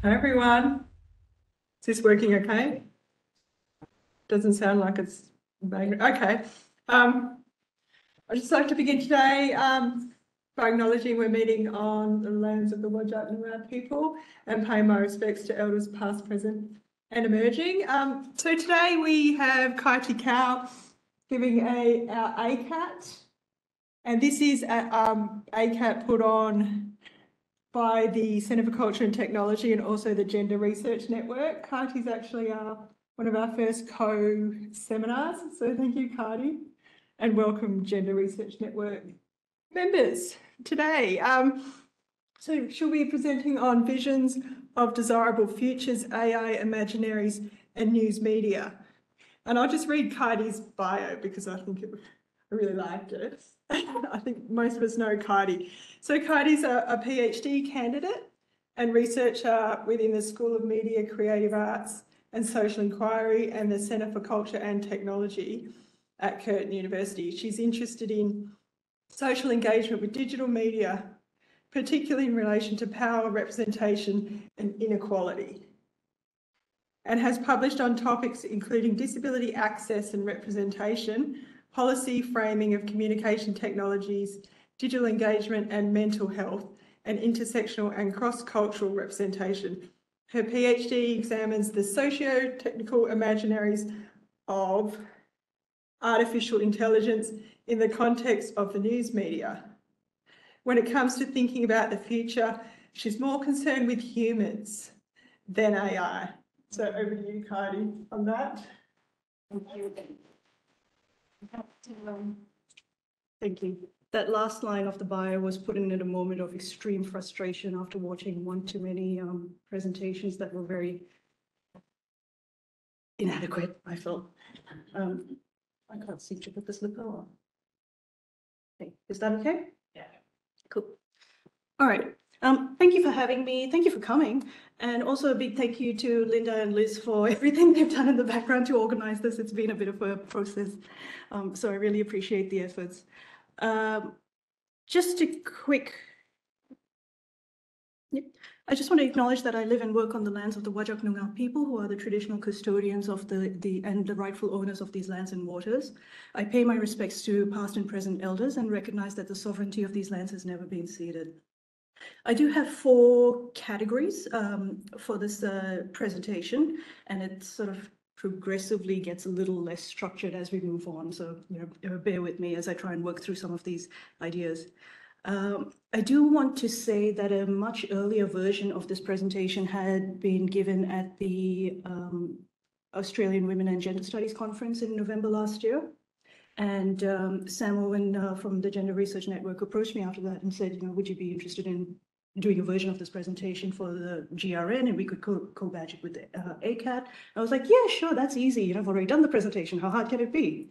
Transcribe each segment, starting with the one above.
Hi everyone. Is this working okay? Doesn't sound like it's okay. I'd just like to begin today by acknowledging we're meeting on the lands of the Whadjuk Noongar people and pay my respects to elders past, present and emerging. So today we have Kai-Ti Kao giving our ACAT, and this is ACAT put on by the Centre for Culture and Technology and also the Gender Research Network. Kai-Ti's actually one of our first co-seminars, so thank you, Kai-Ti, and welcome Gender Research Network members today. So she'll be presenting on visions of desirable futures, AI, imaginaries, and news media. And I'll just read Kai-Ti's bio because I really liked it. I think most of us know Kai-Ti. So Kai-Ti's a PhD candidate and researcher within the School of Media, Creative Arts and Social Inquiry and the Centre for Culture and Technology at Curtin University. She's interested in social engagement with digital media, particularly in relation to power, representation and inequality, and has published on topics including disability access and representation, policy framing of communication technologies, digital engagement and mental health, and intersectional and cross-cultural representation. Her PhD examines the socio-technical imaginaries of artificial intelligence in the context of the news media. When it comes to thinking about the future, she's more concerned with humans than AI. So over to you, Kai-Ti, on that. Thank you. Thank you. That last line of the bio was put in at a moment of extreme frustration after watching one too many presentations that were very inadequate, I felt. I can't seem to put the slipper on. Okay, is that okay? Yeah. Cool. All right. Thank you for having me. Thank you for coming. And also a big thank you to Linda and Liz for everything they've done in the background to organize this. It's been a bit of a process. So I really appreciate the efforts. Just a quick, I just want to acknowledge that I live and work on the lands of the Whadjuk Noongar people, who are the traditional custodians of the rightful owners of these lands and waters. I pay my respects to past and present elders and recognize that the sovereignty of these lands has never been ceded. I do have 4 categories for this presentation, and it sort of progressively gets a little less structured as we move on. So, bear with me as I try and work through some of these ideas. I do want to say that a much earlier version of this presentation had been given at the Australian Women and Gender Studies Conference in November last year. And Sam Owen from the Gender Research Network approached me after that and said, would you be interested in doing a version of this presentation for the GRN, and we could co-badge it with the ACAT. I was like, yeah, sure, that's easy. I've already done the presentation. How hard can it be?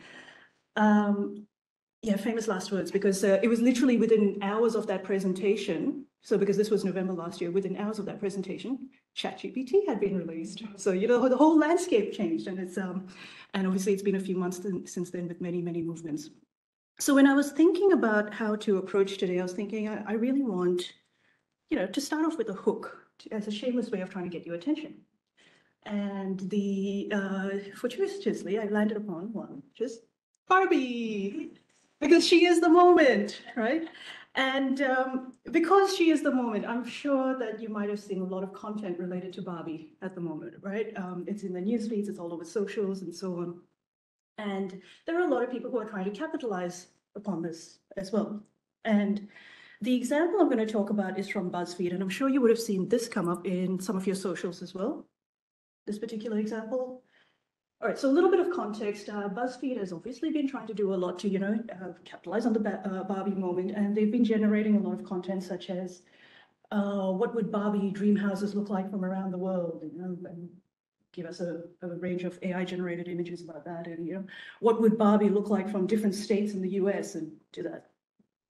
Yeah, famous last words, because it was literally within hours of that presentation. So because this was November last year, within hours of that presentation, ChatGPT had been released. So, the whole landscape changed, and it's and obviously it's been a few months since then with many, many movements. So when I was thinking about how to approach today, I was thinking I really want, to start off with a hook as a shameless way of trying to get your attention. And fortuitously, I landed upon one, just Barbie, because she is the moment, right? And because she is the moment, I'm sure that you might have seen a lot of content related to Barbie at the moment, right? It's in the news feeds, it's all over socials and so on. And there are a lot of people who are trying to capitalize upon this as well. And the example I'm going to talk about is from BuzzFeed, and I'm sure you would have seen this come up in some of your socials as well, this particular example. All right, so a little bit of context. BuzzFeed has obviously been trying to do a lot to, capitalize on the Barbie moment, and they've been generating a lot of content such as, what would Barbie dream houses look like from around the world, and give us a range of AI-generated images about that, and, what would Barbie look like from different states in the US, and do that.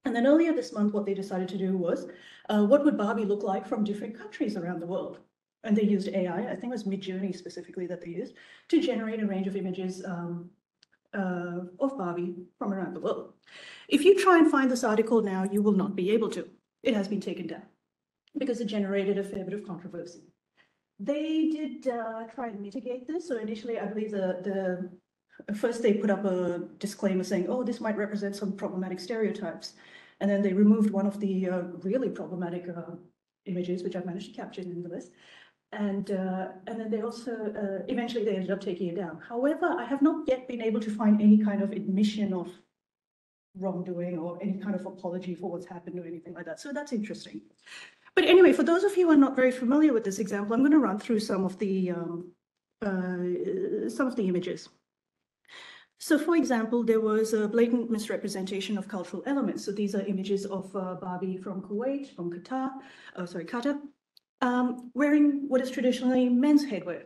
And then earlier this month, what they decided to do was, what would Barbie look like from different countries around the world? And they used AI, I think it was Midjourney specifically that they used, to generate a range of images of Barbie from around the world. If you try and find this article now, you will not be able to. It has been taken down because it generated a fair bit of controversy. They did try and mitigate this. So initially, I believe first they put up a disclaimer saying, oh, this might represent some problematic stereotypes. And then they removed one of the really problematic images, which I managed to capture in the list. And then they also, eventually they ended up taking it down. However, I have not yet been able to find any kind of admission of wrongdoing or any kind of apology for what's happened or anything like that. So that's interesting. But anyway, for those of you who are not very familiar with this example, I'm going to run through some of the images. So for example, there was a blatant misrepresentation of cultural elements. So these are images of Barbie from Kuwait, from Qatar, Qatar, wearing what is traditionally men's headwear.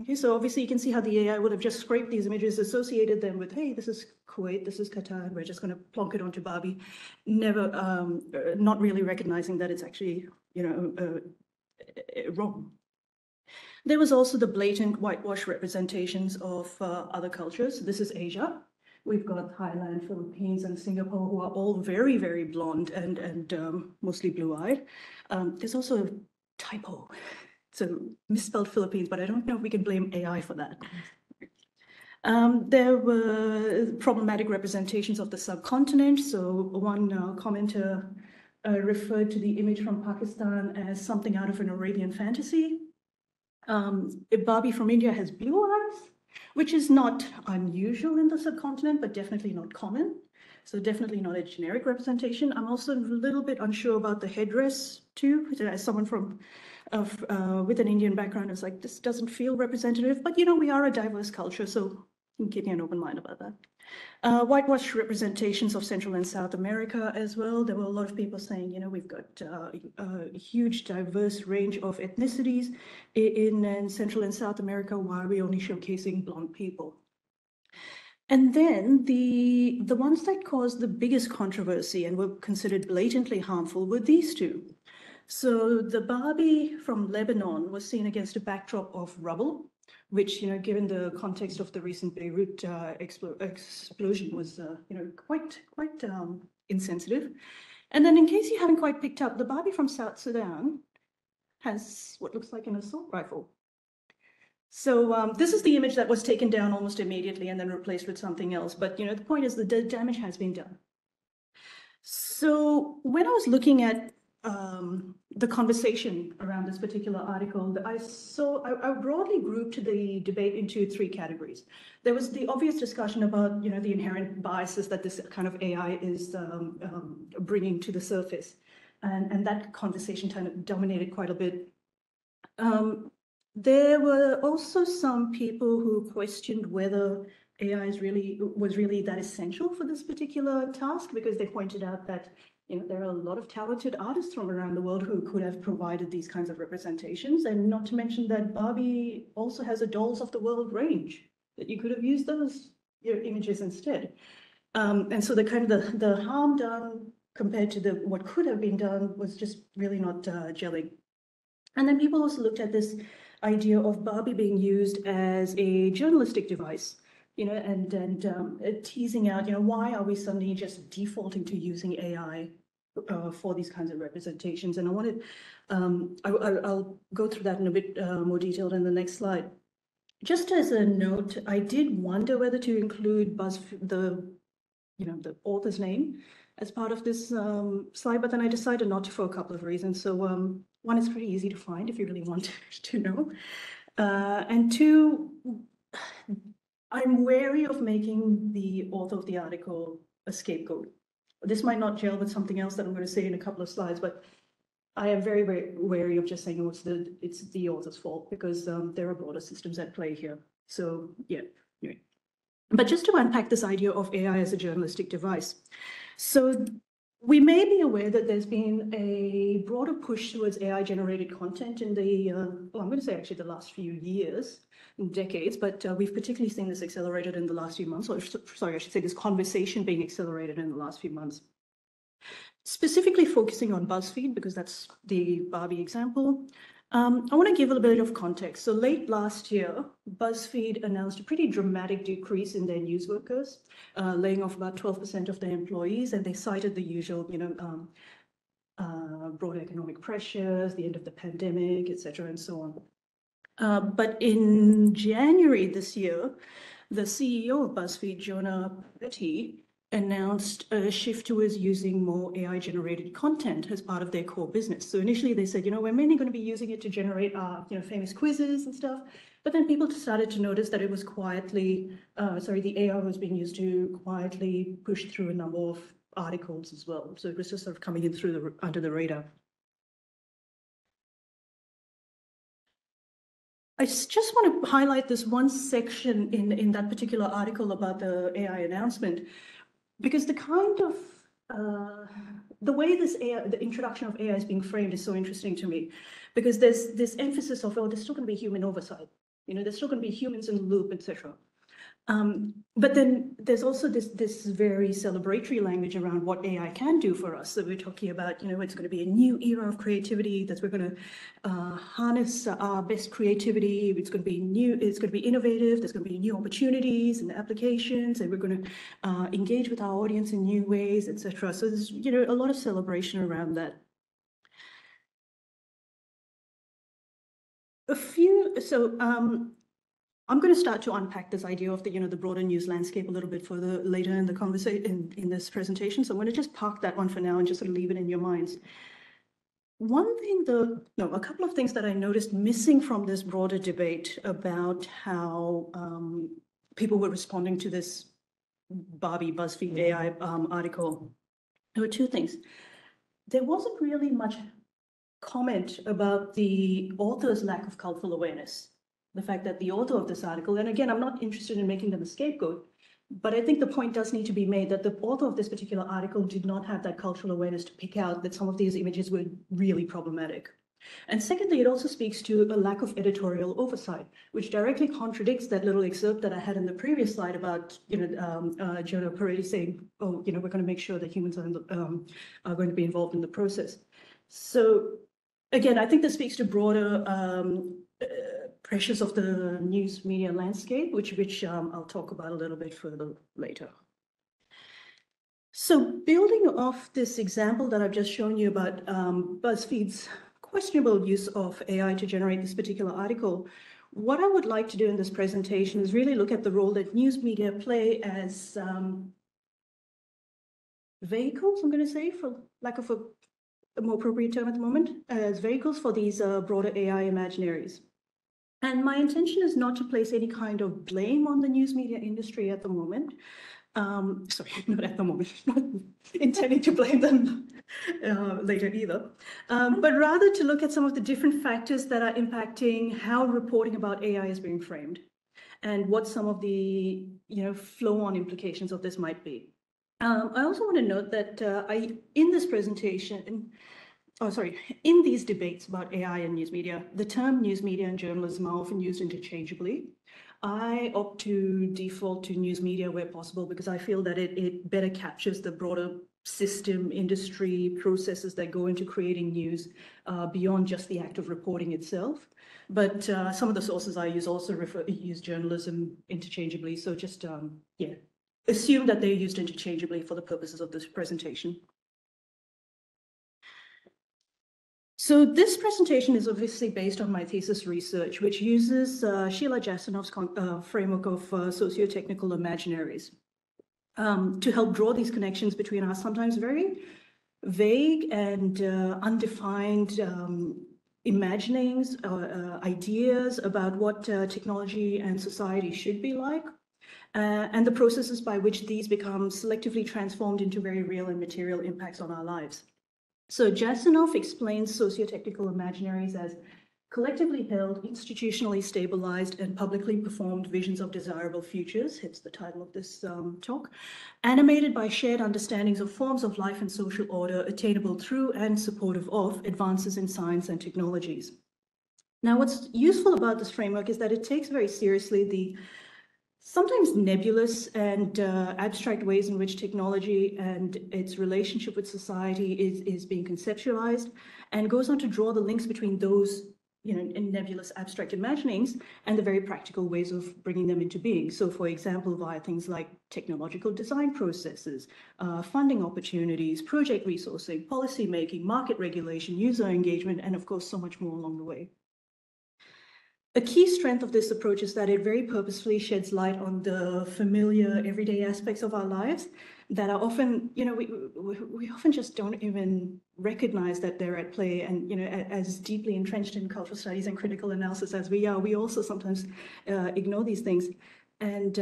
Okay, so obviously you can see how the AI would have just scraped these images, associated them with, hey, this is Kuwait, this is Qatar, and we're just going to plonk it onto Barbie, never, not really recognizing that it's actually, wrong. There was also the blatant whitewash representations of other cultures. This is Asia. We've got Thailand, Philippines, and Singapore, who are all very, very blonde and mostly blue-eyed. There's also a typo. So misspelled Philippines, but I don't know if we can blame AI for that. There were problematic representations of the subcontinent. So one commenter referred to the image from Pakistan as something out of an Arabian fantasy. Barbie from India has blue eyes, which is not unusual in the subcontinent, but definitely not common. So definitely not a generic representation. I'm also a little bit unsure about the headdress too. As someone from with an Indian background, is like, this doesn't feel representative, but we are a diverse culture, so I'm keeping an open mind about that. Whitewash representations of Central and South America as well. There were a lot of people saying, we've got a huge diverse range of ethnicities in Central and South America. Why are we only showcasing blonde people? And then the ones that caused the biggest controversy and were considered blatantly harmful were these two. So the Barbie from Lebanon was seen against a backdrop of rubble, which, given the context of the recent Beirut explosion, was, quite insensitive. And then, in case you haven't quite picked up, the Barbie from South Sudan has what looks like an assault rifle. So this is the image that was taken down almost immediately and then replaced with something else. But, the point is the damage has been done. So when I was looking at the conversation around this particular article, I broadly grouped the debate into three categories. There was the obvious discussion about, the inherent biases that this kind of AI is bringing to the surface. And that conversation kind of dominated quite a bit. There were also some people who questioned whether AI was really that essential for this particular task, because they pointed out that there are a lot of talented artists from around the world who could have provided these kinds of representations, and not to mention that Barbie also has a Dolls of the World range, that you could have used those images instead. And so the kind of the harm done compared to what could have been done was just really not gelling. And then people also looked at this idea of Barbie being used as a journalistic device, and teasing out, why are we suddenly just defaulting to using AI for these kinds of representations? And I wanted, I'll go through that in a bit more detail in the next slide. Just as a note, I did wonder whether to include the author's name as part of this slide, but then I decided not to for a couple of reasons. So one, it's pretty easy to find if you really want to know. And two, I'm wary of making the author of the article a scapegoat. This might not gel with something else that I'm going to say in a couple of slides, but I am very, very wary of just saying, oh, it's the author's fault, because there are broader systems at play here. So yeah, anyway. But just to unpack this idea of AI as a journalistic device. So we may be aware that there's been a broader push towards AI-generated content in the, well, I'm going to say actually the last few years, decades, but we've particularly seen this accelerated in the last few months, or sorry, I should say this conversation being accelerated in the last few months. Specifically focusing on BuzzFeed, because that's the Barbie example. I want to give a little bit of context. So late last year, BuzzFeed announced a pretty dramatic decrease in their news workers, laying off about 12% of their employees, and they cited the usual, broad economic pressures, the end of the pandemic, etc., and so on. But in January this year, the CEO of BuzzFeed, Jonah Peretti, announced a shift towards using more AI-generated content as part of their core business. So initially they said, we're mainly going to be using it to generate famous quizzes and stuff. But then people started to notice that it was quietly, the AI was being used to quietly push through a number of articles as well. So it was just sort of coming in through under the radar. I just want to highlight this one section in that particular article about the AI announcement, because the kind of the way this AI, the introduction of AI is being framed is so interesting to me, because there's this emphasis of, there's still going to be human oversight, there's still going to be humans in the loop, etc. But then there's also this very celebratory language around what AI can do for us. So we're talking about, it's going to be a new era of creativity, that we're going to harness our best creativity. It's going to be new, it's going to be innovative. There's going to be new opportunities and applications, and we're going to engage with our audience in new ways, etc. So there's, a lot of celebration around that. I'm going to start to unpack this idea of the broader news landscape a little bit further later in the conversation, in this presentation. So I'm going to just park that one for now and just sort of leave it in your minds. A couple of things that I noticed missing from this broader debate about how people were responding to this Barbie BuzzFeed AI article. There were two things. There wasn't really much comment about the author's lack of cultural awareness. The fact that the author of this article, and again, I'm not interested in making them a scapegoat, but I think the point does need to be made that the author of this particular article did not have that cultural awareness to pick out that some of these images were really problematic. And secondly, it also speaks to a lack of editorial oversight, which directly contradicts that little excerpt that I had in the previous slide about, Jonah Peretti saying, we're going to make sure that humans are going to be involved in the process. So again, I think this speaks to broader pressures of the news media landscape, which I'll talk about a little bit further later. So building off this example that I've just shown you about BuzzFeed's questionable use of AI to generate this particular article, what I would like to do in this presentation is really look at the role that news media play as vehicles, I'm going to say, for lack of a more appropriate term at the moment, as vehicles for these broader AI imaginaries. And my intention is not to place any kind of blame on the news media industry at the moment. Sorry, not at the moment, not intending to blame them later either, but rather to look at some of the different factors that are impacting how reporting about AI is being framed and what some of the flow-on implications of this might be. I also want to note that in these debates about AI and news media, the term news media and journalism are often used interchangeably. I opt to default to news media where possible because I feel that it better captures the broader system, industry, processes that go into creating news beyond just the act of reporting itself. But some of the sources I use also use journalism interchangeably. So just, assume that they're used interchangeably for the purposes of this presentation. So this presentation is obviously based on my thesis research, which uses Sheila Jasanoff's framework of socio-technical imaginaries to help draw these connections between our sometimes very vague and undefined imaginings, ideas about what technology and society should be like, and the processes by which these become selectively transformed into very real and material impacts on our lives. So Jasanoff explains socio-technical imaginaries as collectively held, institutionally stabilized, and publicly performed visions of desirable futures, hence the title of this talk, animated by shared understandings of forms of life and social order attainable through and supportive of advances in science and technologies. Now, what's useful about this framework is that it takes very seriously the sometimes nebulous and abstract ways in which technology and its relationship with society is being conceptualized, and goes on to draw the links between those in nebulous abstract imaginings and the very practical ways of bringing them into being. So for example, via things like technological design processes, funding opportunities, project resourcing, policy making, market regulation, user engagement, and of course, so much more along the way. A key strength of this approach is that it very purposefully sheds light on the familiar everyday aspects of our lives that are often, we often just don't even recognize that they're at play. And, as deeply entrenched in cultural studies and critical analysis as we are, we also sometimes ignore these things. And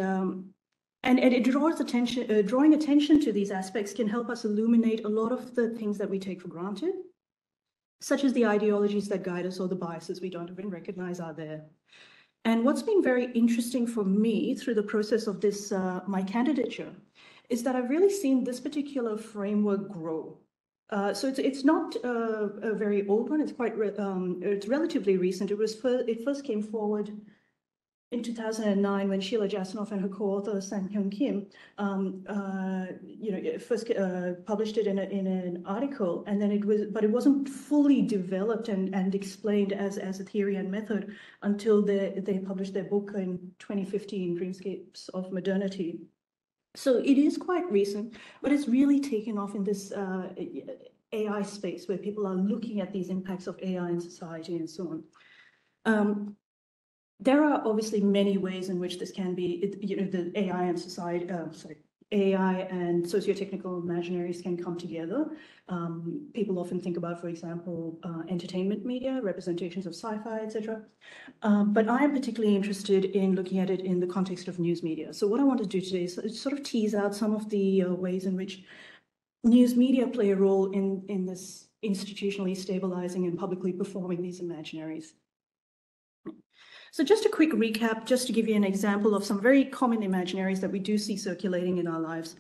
it draws attention, drawing attention to these aspects can help us illuminate a lot of the things that we take for granted, such as the ideologies that guide us or the biases we don't even recognize are there. And what's been very interesting for me through the process of this, my candidature, is that I've really seen this particular framework grow. So it's not a very old one. It's quite it's relatively recent. It first came forward in 2009 when Sheila Jasanoff and her co-author Sang-Hyun Kim, first published it in an article, and then it wasn't fully developed and explained as a theory and method until they published their book in 2015, Dreamscapes of Modernity. So it is quite recent, but it's really taken off in this AI space where people are looking at these impacts of AI in society and so on. There are obviously many ways in which this can be, the AI and society, AI and socio-technical imaginaries can come together. People often think about, for example, entertainment media, representations of sci-fi, etc. But I am particularly interested in looking at it in the context of news media. So what I want to do today is sort of tease out some of the ways in which news media play a role in this institutionally stabilizing and publicly performing these imaginaries. So just a quick recap, just to give you an example of some very common imaginaries that we do see circulating in our lives.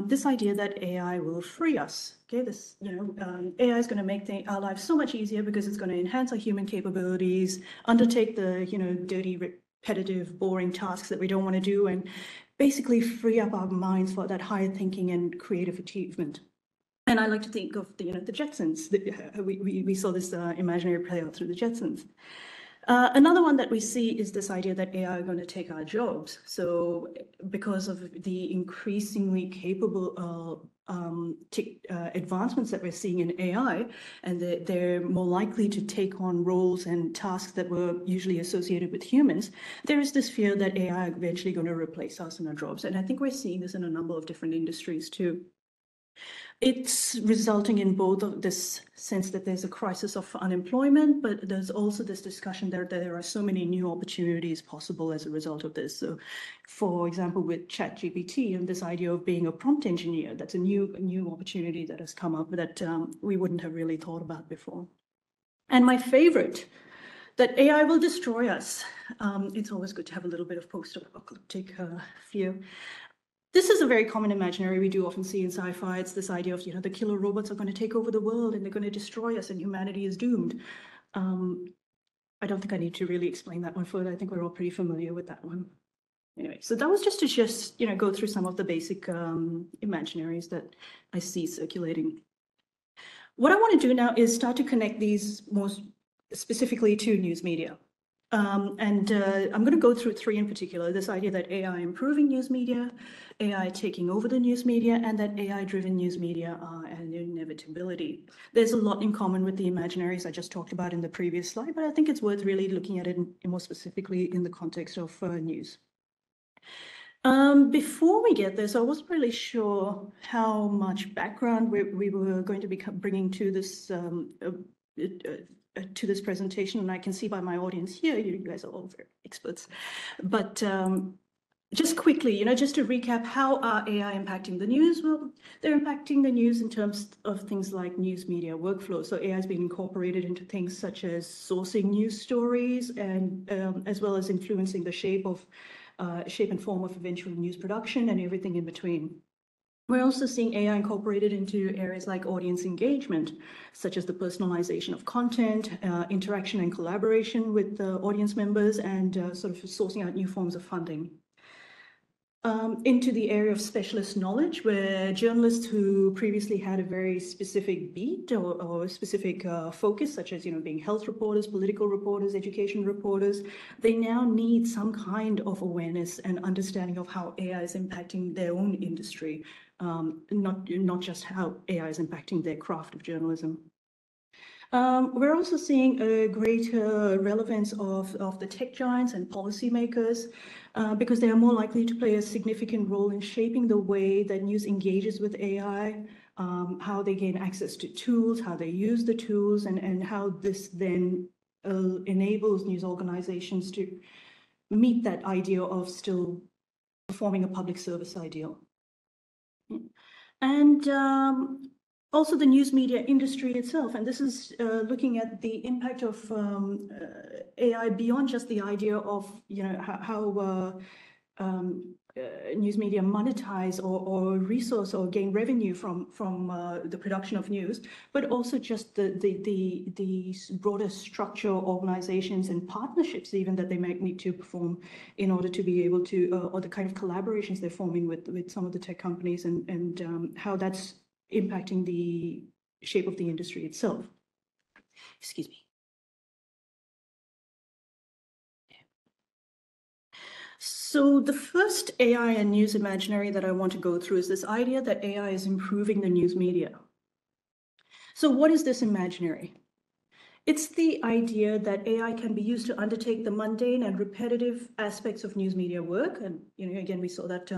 This idea that AI will free us. Okay, AI is going to make our lives so much easier because it's going to enhance our human capabilities, undertake the dirty, repetitive, boring tasks that we don't want to do, and basically free up our minds for that higher thinking and creative achievement. And I like to think of the Jetsons. We saw this imaginary play out through the Jetsons. Another one that we see is this idea that AI are going to take our jobs. So because of the increasingly capable advancements that we're seeing in AI, and they're more likely to take on roles and tasks that were usually associated with humans, there is this fear that AI are eventually going to replace us in our jobs. And I think we're seeing this in a number of different industries too. It's resulting in both of this sense that there's a crisis of unemployment, but there's also this discussion that there are so many new opportunities possible as a result of this. So, for example, with ChatGPT and this idea of being a prompt engineer, that's a new opportunity that has come up that we wouldn't have really thought about before. And my favorite, that AI will destroy us. It's always good to have a little bit of post-apocalyptic fear. This is a very common imaginary we do often see in sci-fi. It's this idea of, the killer robots are going to take over the world and they're going to destroy us and humanity is doomed. I don't think I need to really explain that one further. I think we're all pretty familiar with that one. Anyway, so that was just to go through some of the basic imaginaries that I see circulating. What I want to do now is start to connect these more specifically to news media. I'm going to go through three in particular: this idea that AI improving news media, AI taking over the news media, and that AI-driven news media are an inevitability. There's a lot in common with the imaginaries I just talked about in the previous slide, but I think it's worth really looking at it more specifically in the context of news. Before we get there, so I wasn't really sure how much background we were going to be bringing to this presentation, and I can see by my audience here, you guys are all very experts. But just quickly, just to recap, how are AI impacting the news? Well, they're impacting the news in terms of things like news media workflow. So AI has been incorporated into things such as sourcing news stories, and as well as influencing the shape and form of eventual news production and everything in between. We're also seeing AI incorporated into areas like audience engagement, such as the personalization of content, interaction and collaboration with the audience members, and sort of sourcing out new forms of funding. Into the area of specialist knowledge, where journalists who previously had a very specific beat or a specific focus, such as being health reporters, political reporters, education reporters, they now need some kind of awareness and understanding of how AI is impacting their own industry, not just how AI is impacting their craft of journalism. We're also seeing a greater relevance of the tech giants and policymakers because they are more likely to play a significant role in shaping the way that news engages with AI, how they gain access to tools, how they use the tools, and how this then enables news organizations to meet that idea of still performing a public service ideal. And also the news media industry itself. And this is looking at the impact of AI beyond just the idea of, how news media monetize or resource or gain revenue from the production of news, but also just the broader structure, organizations and partnerships even that they might need to perform in order to be able to, or the kind of collaborations they're forming with some of the tech companies and how that's impacting the shape of the industry itself. Excuse me. So the first AI and news imaginary that I want to go through is this idea that AI is improving the news media. So what is this imaginary? It's the idea that AI can be used to undertake the mundane and repetitive aspects of news media work. And, again, we saw that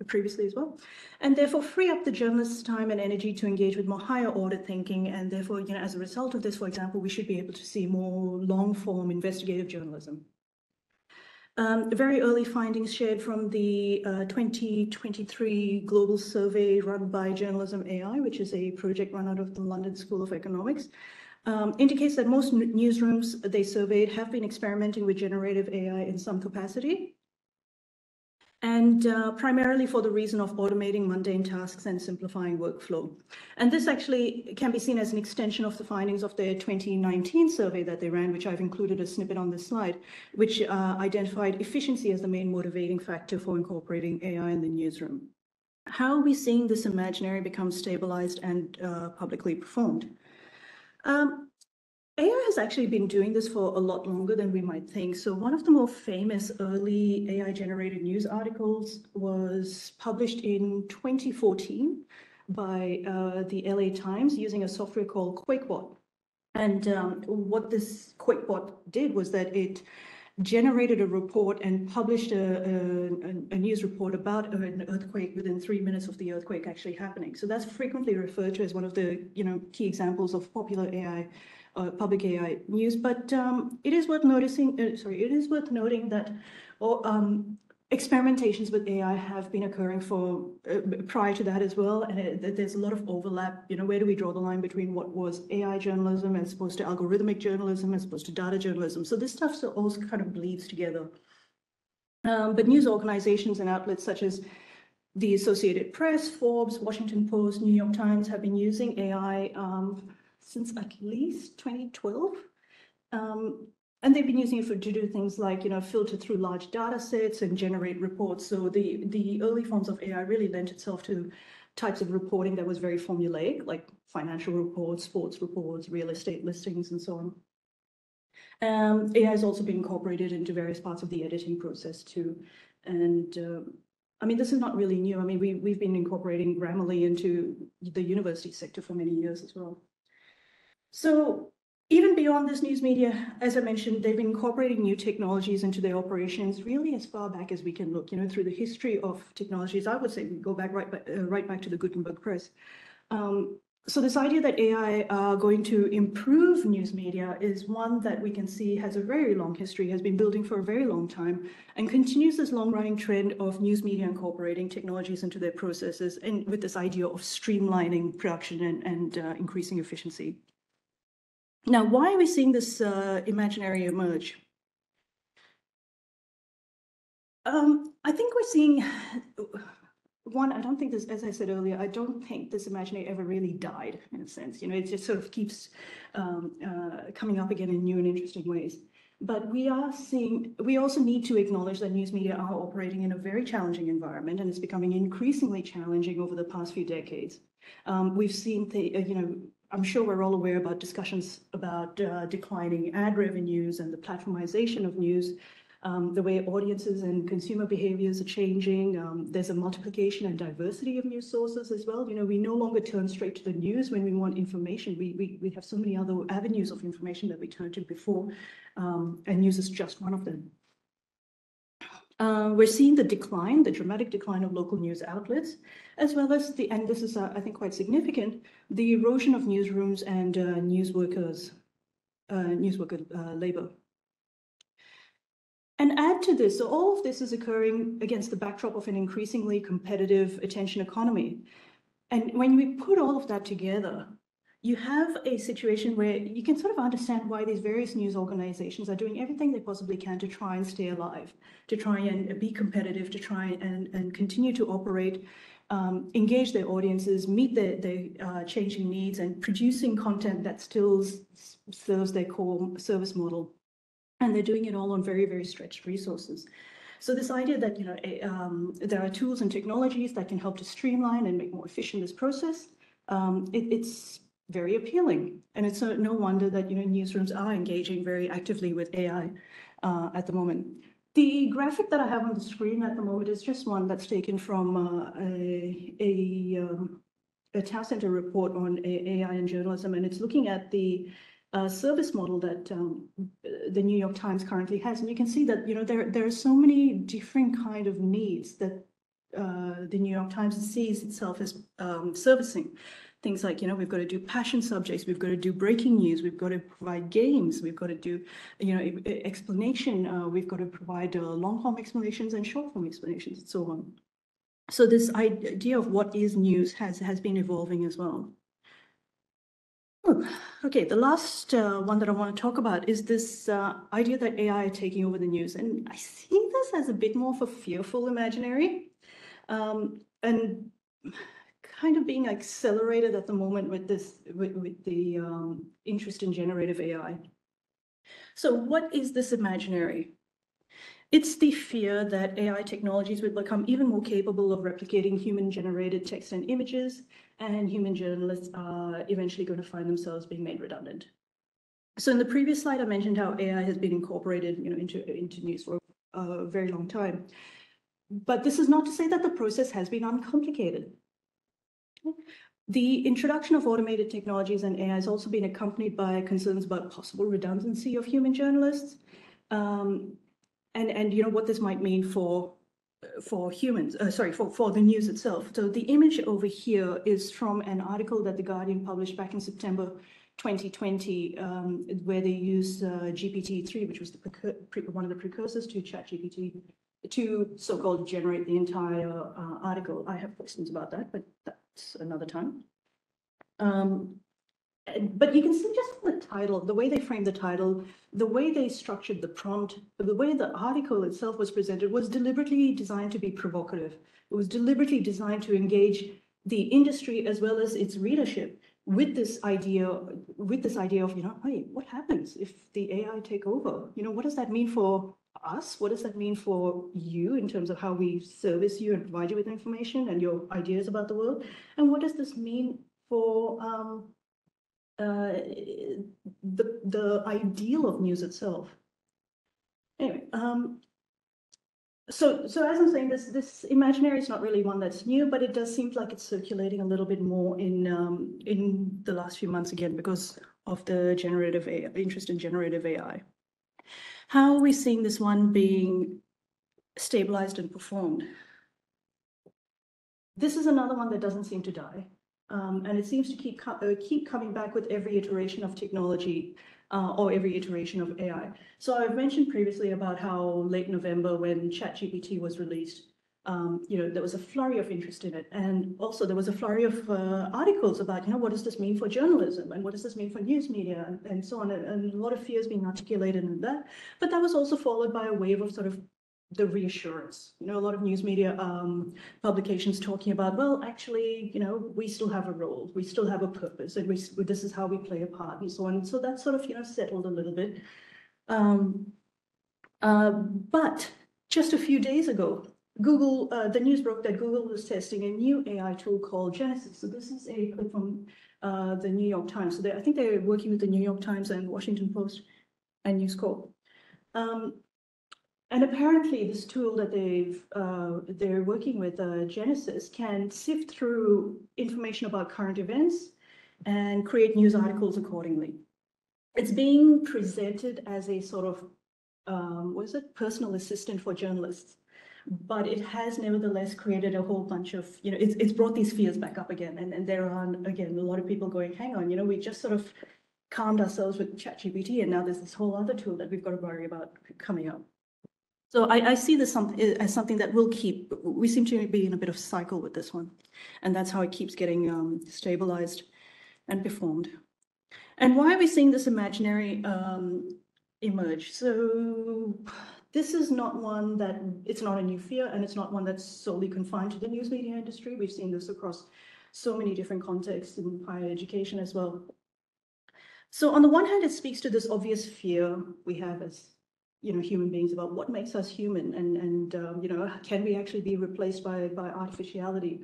previously as well. And therefore free up the journalist's time and energy to engage with more higher order thinking. And therefore, as a result of this, for example, we should be able to see more long form investigative journalism. Very early findings shared from the 2023 global survey run by Journalism AI, which is a project run out of the London School of Economics, indicates that most newsrooms they surveyed have been experimenting with generative AI in some capacity, and primarily for the reason of automating mundane tasks and simplifying workflow. And this actually can be seen as an extension of the findings of their 2019 survey that they ran, which I've included a snippet on this slide, which identified efficiency as the main motivating factor for incorporating AI in the newsroom. How are we seeing this imaginary become stabilized and publicly performed? AI has actually been doing this for a lot longer than we might think. So one of the more famous early AI-generated news articles was published in 2014 by the LA Times using a software called QuakeBot. And what this QuakeBot did was that it generated a report and published a news report about an earthquake within 3 minutes of the earthquake actually happening. So that's frequently referred to as one of the key examples of popular AI, public AI news. But it is worth noticing. It is worth noting that experimentations with AI have been occurring for prior to that as well, and there's a lot of overlap. Where do we draw the line between what was AI journalism as opposed to algorithmic journalism as opposed to data journalism? So this stuff also kind of bleeds together. But news organizations and outlets such as the Associated Press, Forbes, Washington Post, New York Times have been using AI since at least 2012. And they've been using it to do things like, filter through large data sets and generate reports. So the early forms of AI really lent itself to types of reporting that was very formulaic, like financial reports, sports reports, real estate listings, and so on. AI has also been incorporated into various parts of the editing process too. And I mean, this is not really new. I mean, we've been incorporating Grammarly into the university sector for many years as well. So even beyond this news media, as I mentioned, they've been incorporating new technologies into their operations really as far back as we can look, through the history of technologies. I would say we go back right back to the Gutenberg Press. So this idea that AI are going to improve news media is one that we can see has a very long history, has been building for a very long time, and continues this long-running trend of news media incorporating technologies into their processes, and with this idea of streamlining production and increasing efficiency. Now, why are we seeing this imaginary emerge? I think we're seeing, one, I don't think this, as I said earlier, I don't think this imaginary ever really died in a sense. It just sort of keeps coming up again in new and interesting ways. But we also need to acknowledge that news media are operating in a very challenging environment, and it's becoming increasingly challenging over the past few decades. We've seen I'm sure we're all aware about discussions about declining ad revenues and the platformization of news. the way audiences and consumer behaviors are changing. There's a multiplication and diversity of news sources as well. We no longer turn straight to the news when we want information. We have so many other avenues of information that we turned to before, and news is just one of them. We're seeing the dramatic decline of local news outlets, as well as and this is, I think, quite significant, the erosion of newsrooms and newsworker labor. And add to this, so all of this is occurring against the backdrop of an increasingly competitive attention economy. And when we put all of that together, you have a situation where you can sort of understand why these various news organizations are doing everything they possibly can to try and stay alive, to try and be competitive, to try and continue to operate, engage their audiences, meet their changing needs, and producing content that still serves their core service model. And they're doing it all on very, very stretched resources. So this idea that there are tools and technologies that can help to streamline and make more efficient this process, it's very appealing. And it's no wonder that newsrooms are engaging very actively with AI at the moment. The graphic that I have on the screen at the moment is just one that's taken from a Town Center report on AI and journalism, and it's looking at the service model that the New York Times currently has. And you can see that there are so many different kind of needs that the New York Times sees itself as servicing. Things like, we've got to do passion subjects, we've got to do breaking news, we've got to provide games, we've got to do, explanation, we've got to provide long-form explanations and short-form explanations and so on. So this idea of what is news has been evolving as well. Okay, the last one that I want to talk about is this idea that AI are taking over the news. And I see this as a bit more of a fearful imaginary. And kind of being accelerated at the moment with the interest in generative AI. So what is this imaginary? It's the fear that AI technologies will become even more capable of replicating human-generated text and images, and human journalists are eventually going to find themselves being made redundant. So in the previous slide, I mentioned how AI has been incorporated into news for a very long time. But this is not to say that the process has been uncomplicated. The introduction of automated technologies and AI has also been accompanied by concerns about possible redundancy of human journalists, and what this might mean for humans. For the news itself. So the image over here is from an article that The Guardian published back in September 2020, where they used GPT-3, which was one of the precursors to ChatGPT, to so-called generate the entire article. I have questions about that, but that's another time. But you can see just from the title, the way they framed the title, the way they structured the prompt, the way the article itself was presented was deliberately designed to be provocative. It was deliberately designed to engage the industry as well as its readership with this idea of, hey, what happens if the AI take over? What does that mean for us? What does that mean for you in terms of how we service you and provide you with information and your ideas about the world? And what does this mean for the ideal of news itself? Anyway, so as I'm saying, this imaginary is not really one that's new, but it does seem like it's circulating a little bit more in the last few months again because of the generative AI, interest in generative AI. How are we seeing this one being stabilized and performed? This is another one that doesn't seem to die. And it seems to keep coming back with every iteration of technology or every iteration of AI. So I've mentioned previously about how late November, when ChatGPT was released, there was a flurry of interest in it. And also there was a flurry of articles about, what does this mean for journalism? And what does this mean for news media and so on? And a lot of fears being articulated in that. But that was also followed by a wave of sort of the reassurance. A lot of news media publications talking about, well, actually, we still have a role, we still have a purpose, and this is how we play a part, and so on. And so that sort of, settled a little bit. But just a few days ago, Google, the news broke that Google was testing a new AI tool called Genesis. So this is a clip from the New York Times. So I think they're working with the New York Times and Washington Post and News Corp. And apparently this tool that they're working with, Genesis, can sift through information about current events and create news articles accordingly. It's being presented as a sort of, what is it, personal assistant for journalists. But it has nevertheless created a whole bunch of, it's brought these fears back up again. And there are, again, a lot of people going, hang on, we just sort of calmed ourselves with ChatGPT, and now there's this whole other tool that we've got to worry about coming up. So I see this as something that will keep, we seem to be in a bit of cycle with this one. And that's how it keeps getting stabilized and performed. And why are we seeing this imaginary emerge? So this is not one that, it's not a new fear, and it's not one that's solely confined to the news media industry. We've seen this across so many different contexts in higher education as well. So on the one hand, it speaks to this obvious fear we have as human beings about what makes us human, and can we actually be replaced by artificiality,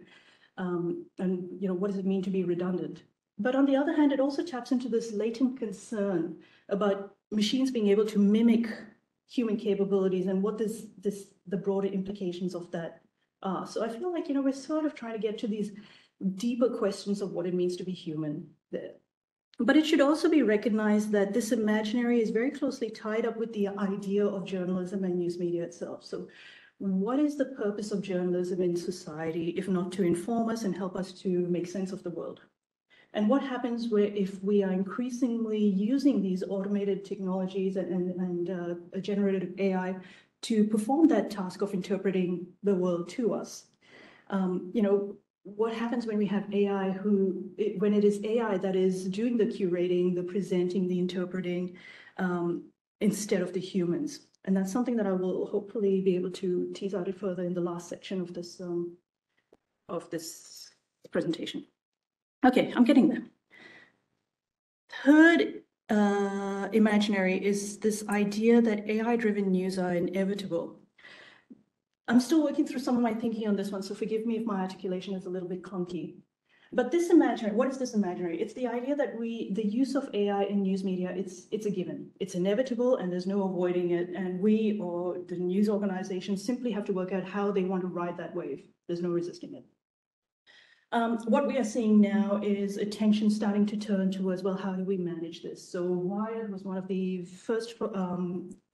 and what does it mean to be redundant? But on the other hand, it also taps into this latent concern about machines being able to mimic human capabilities and what the broader implications of that are. So I feel like we're sort of trying to get to these deeper questions of what it means to be human there. But it should also be recognized that this imaginary is very closely tied up with the idea of journalism and news media itself. So what is the purpose of journalism in society, if not to inform us and help us to make sense of the world? And what happens if we are increasingly using these automated technologies and generative AI to perform that task of interpreting the world to us? What happens when we have AI when it is AI that is doing the curating, the presenting, the interpreting, instead of the humans? And that's something that I will hopefully be able to tease out it further in the last section of this presentation. Okay, I'm getting there. Third imaginary is this idea that AI-driven news are inevitable. I'm still working through some of my thinking on this one, so forgive me if my articulation is a little bit clunky. But this imaginary, what is this imaginary? It's the idea that the use of AI in news media, it's a given. It's inevitable and there's no avoiding it. And we, or the news organizations, simply have to work out how they want to ride that wave. There's no resisting it. What we are seeing now is attention starting to turn towards, well, how do we manage this? So Wired was one of the first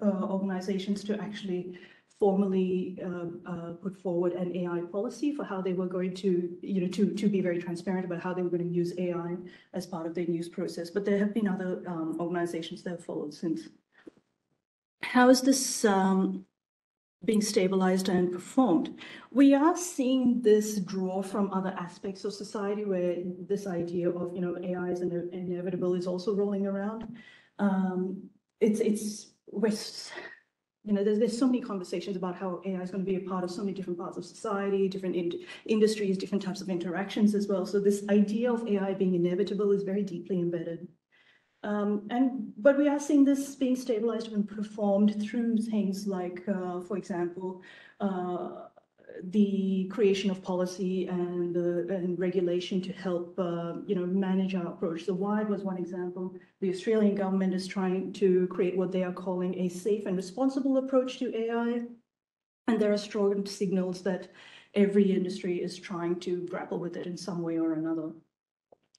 organizations to actually formally put forward an AI policy for how they were going to, to be very transparent about how they were going to use AI as part of their news process. But there have been other organizations that have followed since. How is this being stabilized and performed? We are seeing this draw from other aspects of society where this idea of, AI is inevitable is also rolling around. There's so many conversations about how AI is going to be a part of so many different parts of society, different industries, different types of interactions as well. So this idea of AI being inevitable is very deeply embedded. But we are seeing this being stabilized and performed through things like, for example, the creation of policy and regulation to help, manage our approach. So Wired was one example. The Australian government is trying to create what they are calling a safe and responsible approach to AI. And there are strong signals that every industry is trying to grapple with it in some way or another.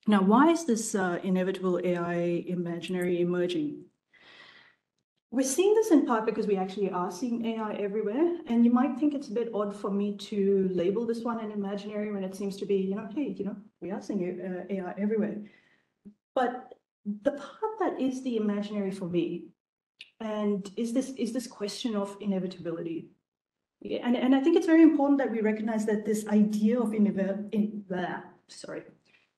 Now, why is this inevitable AI imaginary emerging? We're seeing this in part because we actually are seeing AI everywhere. And you might think it's a bit odd for me to label this one an imaginary when it seems to be, hey, we are seeing AI everywhere. But the part that is the imaginary for me, and is this question of inevitability. And I think it's very important that we recognize that this idea of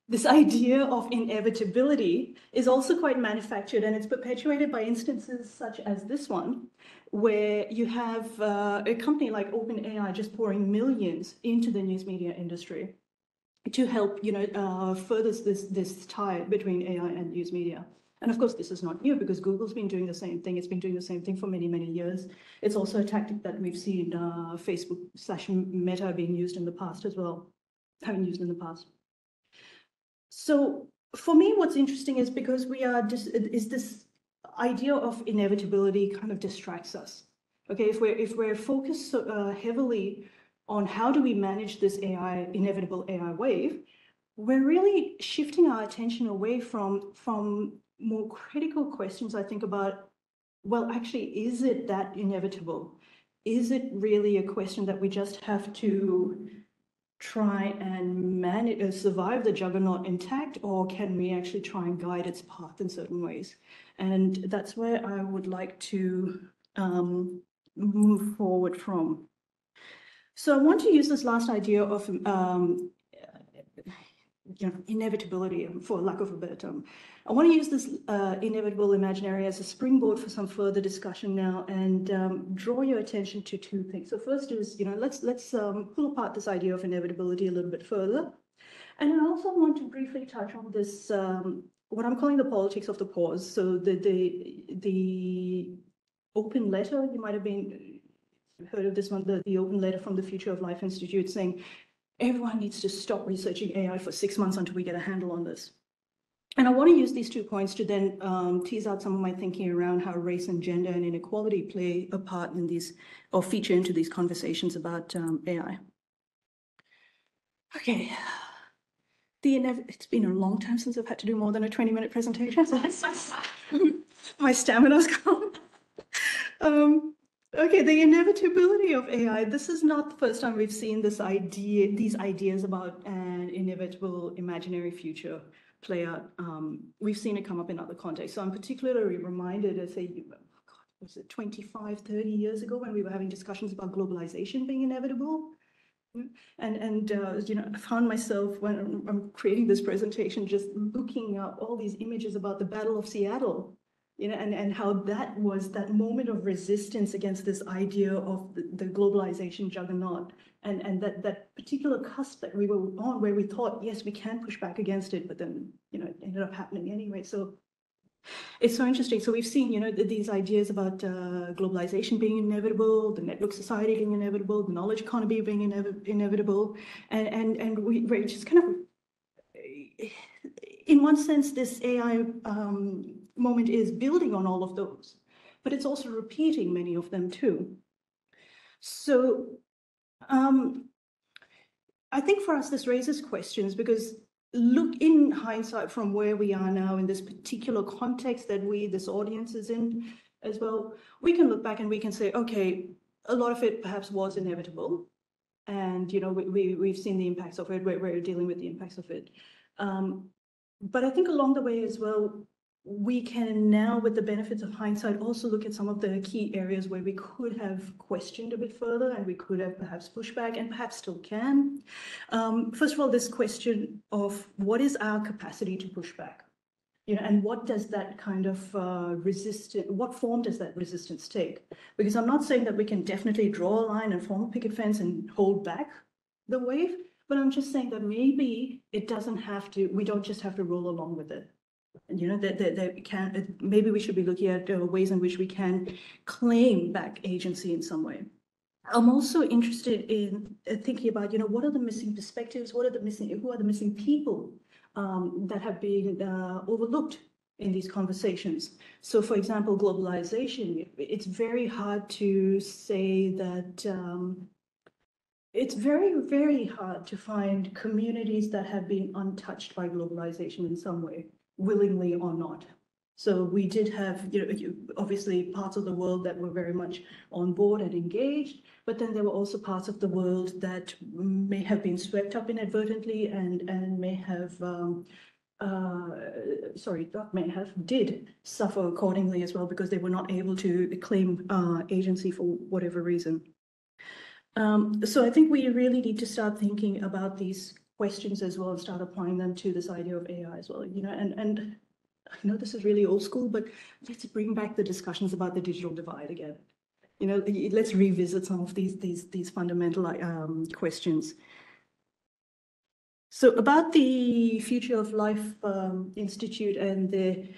this idea of inevitability is also quite manufactured, and it's perpetuated by instances such as this one, where you have a company like OpenAI just pouring millions into the news media industry to help, further this tie between AI and news media. And of course, this is not new because Google's been doing the same thing. It's been doing the same thing for many, many years. It's also a tactic that we've seen Facebook/Meta being used in the past as well, So for me, what's interesting is because this idea of inevitability kind of distracts us. Okay, if we're focused heavily on how do we manage this inevitable AI wave, we're really shifting our attention away from more critical questions, I think, about, well, actually, is it that inevitable? Is it really a question that we just have to try and manage, survive the juggernaut intact, or can we actually try and guide its path in certain ways? And that's where I would like to move forward from. So I want to use this last idea of inevitability, for lack of a better term. I want to use this inevitable imaginary as a springboard for some further discussion now, and draw your attention to two things. So first is, let's pull apart this idea of inevitability a little bit further. And I also want to briefly touch on this, what I'm calling the politics of the pause. So the open letter, you might have heard of this one, the open letter from the Future of Life Institute saying, everyone needs to stop researching AI for 6 months until we get a handle on this. And I want to use these 2 points to then tease out some of my thinking around how race and gender and inequality play a part in these, or feature into these conversations about AI. Okay. It's been a long time since I've had to do more than a 20-minute presentation. My stamina's gone. Okay, the inevitability of AI. This is not the first time we've seen these ideas about an inevitable imaginary future play out. We've seen it come up in other contexts. So I'm particularly reminded of, say, was it 25, 30 years ago when we were having discussions about globalization being inevitable? And I found myself, when I'm creating this presentation, just looking up all these images about the Battle of Seattle, and how that was that moment of resistance against this idea of the globalization juggernaut, and that particular cusp that we were on, where we thought, yes, we can push back against it, but then, it ended up happening anyway. So it's so interesting. So we've seen, these ideas about globalization being inevitable, the network society being inevitable, the knowledge economy being inevitable, and we're just kind of, in one sense, this AI moment is building on all of those, but it's also repeating many of them too. So I think for us, this raises questions, because look, in hindsight, from where we are now in this particular context that this audience is in as well, we can look back and we can say, okay, a lot of it perhaps was inevitable. And, we've seen the impacts of it, we're dealing with the impacts of it. But I think along the way as well, we can now, with the benefits of hindsight, also look at some of the key areas where we could have questioned a bit further, and we could have perhaps pushed back, and perhaps still can. First of all, this question of what is our capacity to push back? And what does that kind of what form does that resistance take? Because I'm not saying that we can definitely draw a line and form a picket fence and hold back the wave, but I'm just saying that maybe it doesn't have to, we don't just have to roll along with it. And that maybe we should be looking at ways in which we can claim back agency in some way. I'm also interested in thinking about, what are the missing perspectives? Who are the missing people that have been overlooked in these conversations? So, for example, globalization, it's very hard to say that, it's very, very hard to find communities that have been untouched by globalization in some way, willingly or not. So we did have, obviously parts of the world that were very much on board and engaged, but then there were also parts of the world that may have been swept up inadvertently and may have, did suffer accordingly as well, because they were not able to claim agency for whatever reason. So I think we really need to start thinking about these questions as well and start applying them to this idea of AI as well, and I know this is really old school, but let's bring back the discussions about the digital divide again. Let's revisit some of these fundamental questions. So about the Future of Life Institute and the